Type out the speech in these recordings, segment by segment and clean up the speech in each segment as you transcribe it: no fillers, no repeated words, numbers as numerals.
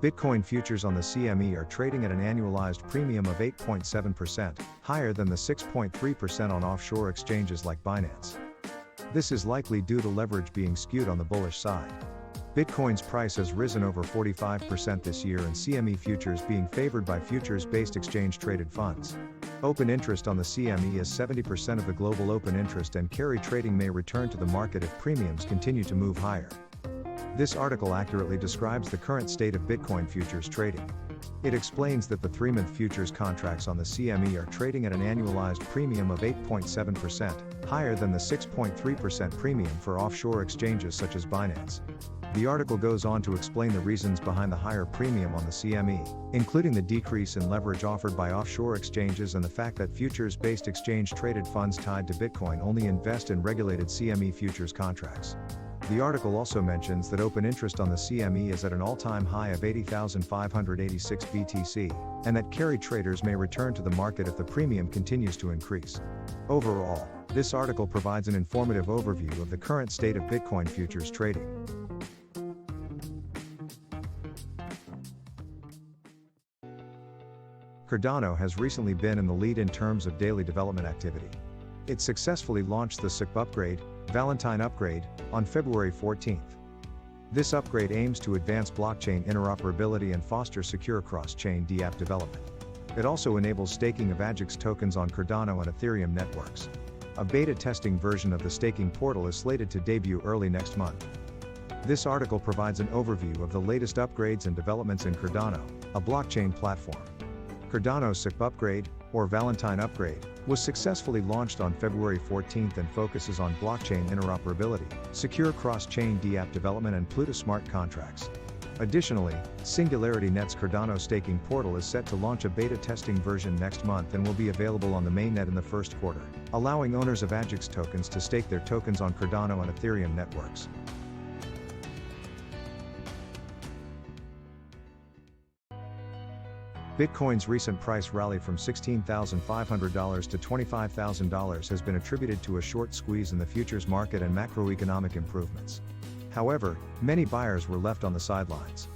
Bitcoin futures on the CME are trading at an annualized premium of 8.7%, higher than the 6.3% on offshore exchanges like Binance. This is likely due to leverage being skewed on the bullish side. Bitcoin's price has risen over 45% this year, and CME futures being favored by futures-based exchange-traded funds. Open interest on the CME is 70% of the global open interest, and carry trading may return to the market if premiums continue to move higher. This article accurately describes the current state of Bitcoin futures trading. It explains that the 3-month futures contracts on the CME are trading at an annualized premium of 8.7%, higher than the 6.3% premium for offshore exchanges such as Binance. The article goes on to explain the reasons behind the higher premium on the CME, including the decrease in leverage offered by offshore exchanges and the fact that futures-based exchange-traded funds tied to Bitcoin only invest in regulated CME futures contracts. The article also mentions that open interest on the CME is at an all-time high of 80,586 BTC, and that carry traders may return to the market if the premium continues to increase. Overall, this article provides an informative overview of the current state of Bitcoin futures trading. Cardano has recently been in the lead in terms of daily development activity. It successfully launched the CME upgrade, Valentine upgrade, on February 14. This upgrade aims to advance blockchain interoperability and foster secure cross-chain dApp development. It also enables staking of AGIX tokens on Cardano and Ethereum networks. A beta testing version of the staking portal is slated to debut early next month. This article provides an overview of the latest upgrades and developments in Cardano, a blockchain platform. Cardano's CME upgrade, or Valentine upgrade, was successfully launched on February 14 and focuses on blockchain interoperability, secure cross-chain dApp development and Pluto smart contracts. Additionally, SingularityNet's Cardano staking portal is set to launch a beta testing version next month and will be available on the mainnet in the first quarter, allowing owners of AGIX tokens to stake their tokens on Cardano and Ethereum networks. Bitcoin's recent price rally from $16,500 to $25,000 has been attributed to a short squeeze in the futures market and macroeconomic improvements. However, many buyers were left on the sidelines.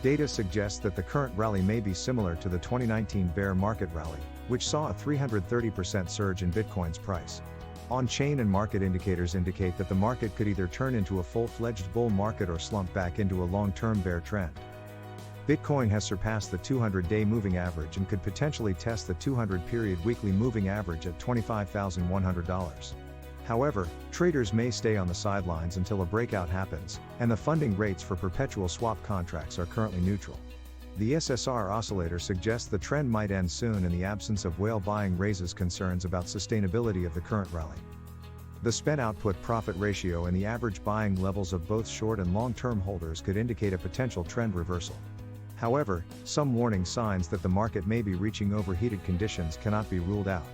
Data suggests that the current rally may be similar to the 2019 bear market rally, which saw a 330% surge in Bitcoin's price. On-chain and market indicators indicate that the market could either turn into a full-fledged bull market or slump back into a long-term bear trend. Bitcoin has surpassed the 200-day moving average and could potentially test the 200-period weekly moving average at $25,100. However, traders may stay on the sidelines until a breakout happens, and the funding rates for perpetual swap contracts are currently neutral. The SSR oscillator suggests the trend might end soon, and the absence of whale buying raises concerns about sustainability of the current rally. The spent output profit ratio and the average buying levels of both short and long-term holders could indicate a potential trend reversal. However, some warning signs that the market may be reaching overheated conditions cannot be ruled out.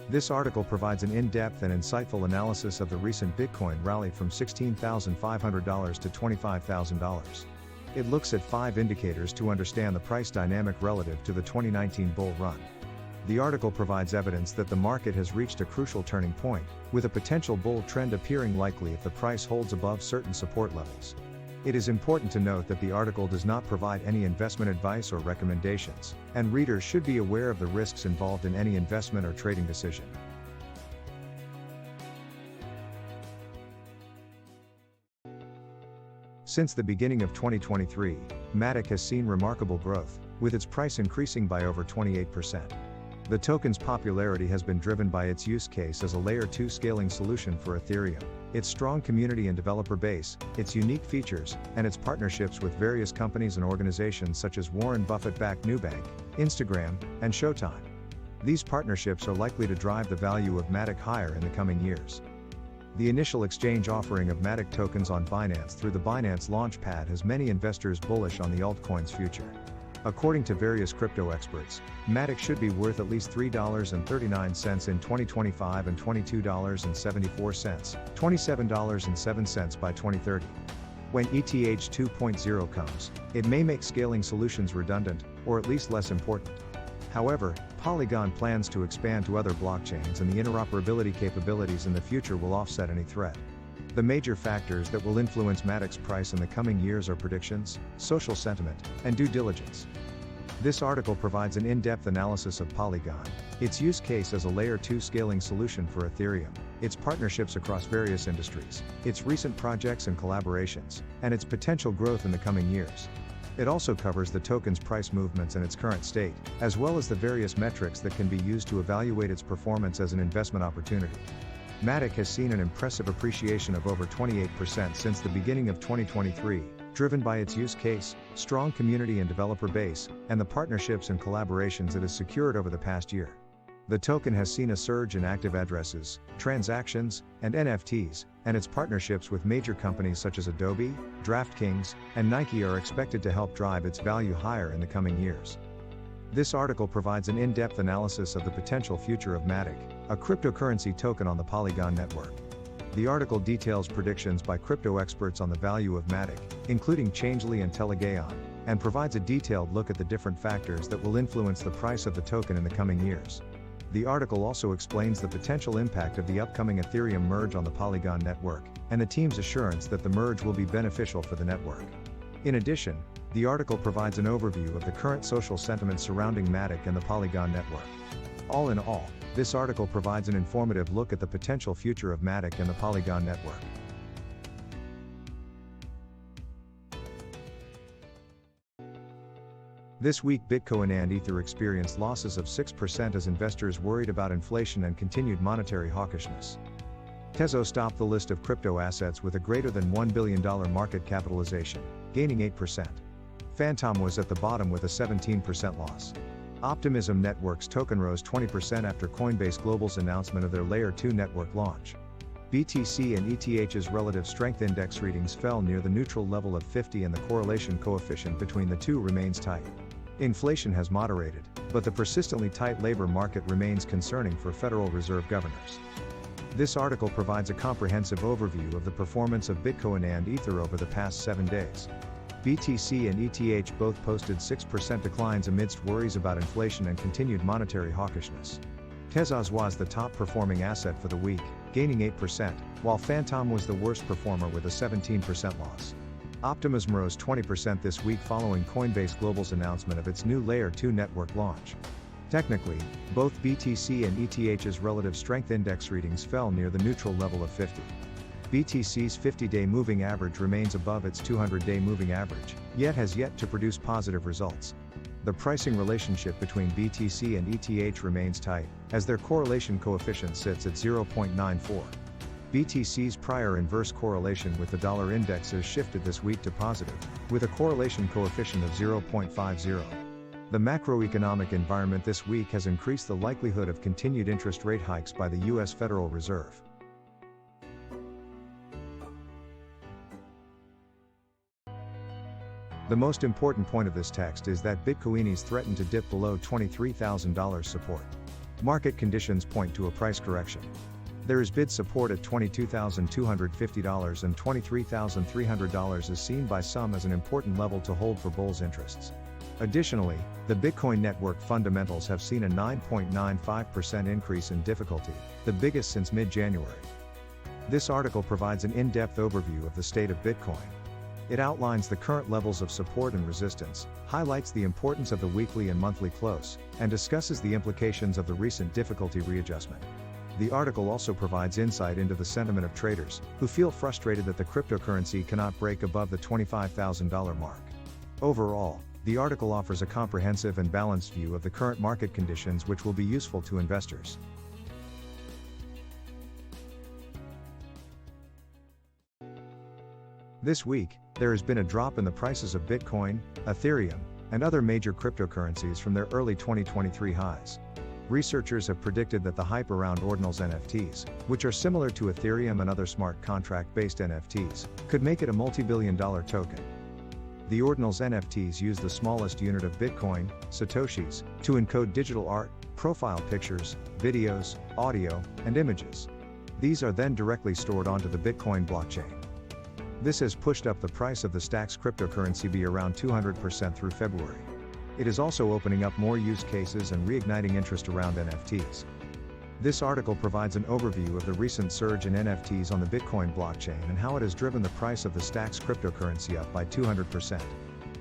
This article provides an in-depth and insightful analysis of the recent Bitcoin rally from $16,500 to $25,000. It looks at 5 indicators to understand the price dynamic relative to the 2019 bull run. The article provides evidence that the market has reached a crucial turning point, with a potential bull trend appearing likely if the price holds above certain support levels. It is important to note that the article does not provide any investment advice or recommendations, and readers should be aware of the risks involved in any investment or trading decision. Since the beginning of 2023, MATIC has seen remarkable growth, with its price increasing by over 28%. The token's popularity has been driven by its use case as a Layer 2 scaling solution for Ethereum, its strong community and developer base, its unique features, and its partnerships with various companies and organizations such as Warren Buffett-backed Nubank, Instagram, and Showtime. These partnerships are likely to drive the value of MATIC higher in the coming years. The initial exchange offering of MATIC tokens on Binance through the Binance Launchpad has many investors bullish on the altcoin's future. According to various crypto experts, MATIC should be worth at least $3.39 in 2025 and $22.74, $27.07 by 2030. When ETH 2.0 comes, it may make scaling solutions redundant, or at least less important. However, Polygon plans to expand to other blockchains, and the interoperability capabilities in the future will offset any threat. The major factors that will influence MATIC's price in the coming years are predictions, social sentiment, and due diligence. This article provides an in-depth analysis of Polygon, its use case as a Layer 2 scaling solution for Ethereum, its partnerships across various industries, its recent projects and collaborations, and its potential growth in the coming years. It also covers the token's price movements and its current state, as well as the various metrics that can be used to evaluate its performance as an investment opportunity. MATIC has seen an impressive appreciation of over 28% since the beginning of 2023, driven by its use case, strong community and developer base, and the partnerships and collaborations it has secured over the past year. The token has seen a surge in active addresses, transactions, and NFTs, and its partnerships with major companies such as Adobe, DraftKings, and Nike are expected to help drive its value higher in the coming years. This article provides an in-depth analysis of the potential future of MATIC, a cryptocurrency token on the Polygon network. The article details predictions by crypto experts on the value of MATIC, including Changelly and Telegaon, and provides a detailed look at the different factors that will influence the price of the token in the coming years. The article also explains the potential impact of the upcoming Ethereum merge on the Polygon network, and the team's assurance that the merge will be beneficial for the network. In addition, the article provides an overview of the current social sentiment surrounding MATIC and the Polygon network. All in all, this article provides an informative look at the potential future of MATIC and the Polygon network. This week Bitcoin and Ether experienced losses of 6% as investors worried about inflation and continued monetary hawkishness. Tezos topped the list of crypto assets with a greater than $1 billion market capitalization, gaining 8%. Phantom was at the bottom with a 17% loss. Optimism Network's token rose 20% after Coinbase Global's announcement of their Layer 2 network launch. BTC and ETH's relative strength index readings fell near the neutral level of 50 and the correlation coefficient between the two remains tight. Inflation has moderated, but the persistently tight labor market remains concerning for Federal Reserve governors. This article provides a comprehensive overview of the performance of Bitcoin and Ether over the past 7 days. BTC and ETH both posted 6% declines amidst worries about inflation and continued monetary hawkishness. Tezos was the top performing asset for the week, gaining 8%, while Phantom was the worst performer with a 17% loss. Optimism rose 20% this week following Coinbase Global's announcement of its new Layer 2 network launch. Technically, both BTC and ETH's relative strength index readings fell near the neutral level of 50. BTC's 50-day moving average remains above its 200-day moving average, yet has yet to produce positive results. The pricing relationship between BTC and ETH remains tight, as their correlation coefficient sits at 0.94. BTC's prior inverse correlation with the dollar index has shifted this week to positive, with a correlation coefficient of 0.50. The macroeconomic environment this week has increased the likelihood of continued interest rate hikes by the U.S. Federal Reserve. The most important point of this text is that Bitcoinis threaten to dip below $23,000 support. Market conditions point to a price correction. There is bid support at $22,250 and $23,300 is seen by some as an important level to hold for bulls' interests. Additionally, the Bitcoin network fundamentals have seen a 9.95% increase in difficulty, the biggest since mid-January. This article provides an in-depth overview of the state of Bitcoin. It outlines the current levels of support and resistance, highlights the importance of the weekly and monthly close, and discusses the implications of the recent difficulty readjustment. The article also provides insight into the sentiment of traders, who feel frustrated that the cryptocurrency cannot break above the $25,000 mark. Overall, the article offers a comprehensive and balanced view of the current market conditions which will be useful to investors. This week, there has been a drop in the prices of Bitcoin, Ethereum, and other major cryptocurrencies from their early 2023 highs. Researchers have predicted that the hype around Ordinals NFTs, which are similar to Ethereum and other smart contract-based NFTs, could make it a multi-billion-dollar token. The Ordinals NFTs use the smallest unit of Bitcoin, Satoshis, to encode digital art, profile pictures, videos, audio, and images. These are then directly stored onto the Bitcoin blockchain. This has pushed up the price of the Stacks cryptocurrency by around 200% through February. It is also opening up more use cases and reigniting interest around NFTs. This article provides an overview of the recent surge in NFTs on the Bitcoin blockchain and how it has driven the price of the Stacks cryptocurrency up by 200%.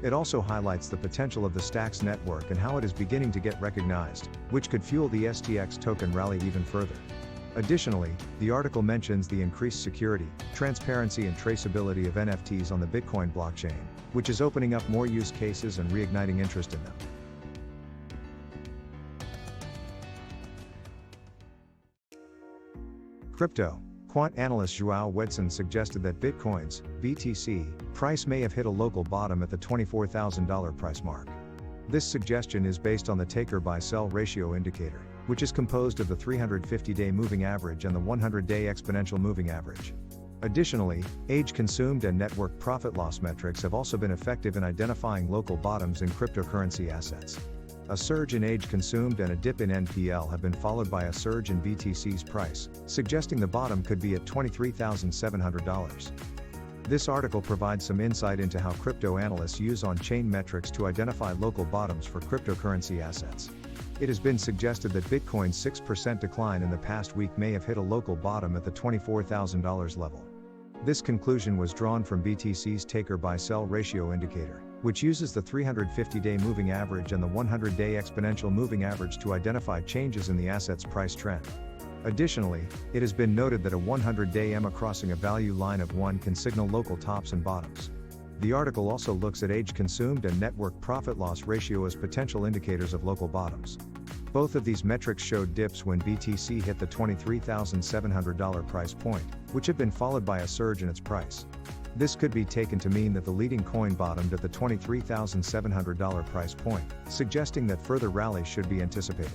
It also highlights the potential of the Stacks network and how it is beginning to get recognized, which could fuel the STX token rally even further. Additionally, the article mentions the increased security, transparency and traceability of NFTs on the Bitcoin blockchain, which is opening up more use cases and reigniting interest in them. Crypto. Quant analyst João Wedson suggested that Bitcoin's BTC price may have hit a local bottom at the $24,000 price mark. This suggestion is based on the taker-buy-sell ratio indicator, which is composed of the 350-day moving average and the 100-day exponential moving average. Additionally, age consumed and network profit-loss metrics have also been effective in identifying local bottoms in cryptocurrency assets. A surge in age consumed and a dip in NPL have been followed by a surge in BTC's price, suggesting the bottom could be at $23,700. This article provides some insight into how crypto analysts use on-chain metrics to identify local bottoms for cryptocurrency assets. It has been suggested that Bitcoin's 6% decline in the past week may have hit a local bottom at the $24,000 level. This conclusion was drawn from BTC's taker-buy-sell ratio indicator, which uses the 350-day moving average and the 100-day exponential moving average to identify changes in the asset's price trend. Additionally, it has been noted that a 100-day EMA crossing a value line of 1 can signal local tops and bottoms. The article also looks at age consumed and network profit-loss ratio as potential indicators of local bottoms. Both of these metrics showed dips when BTC hit the $23,700 price point, which have been followed by a surge in its price. This could be taken to mean that the leading coin bottomed at the $23,700 price point, suggesting that further rallies should be anticipated.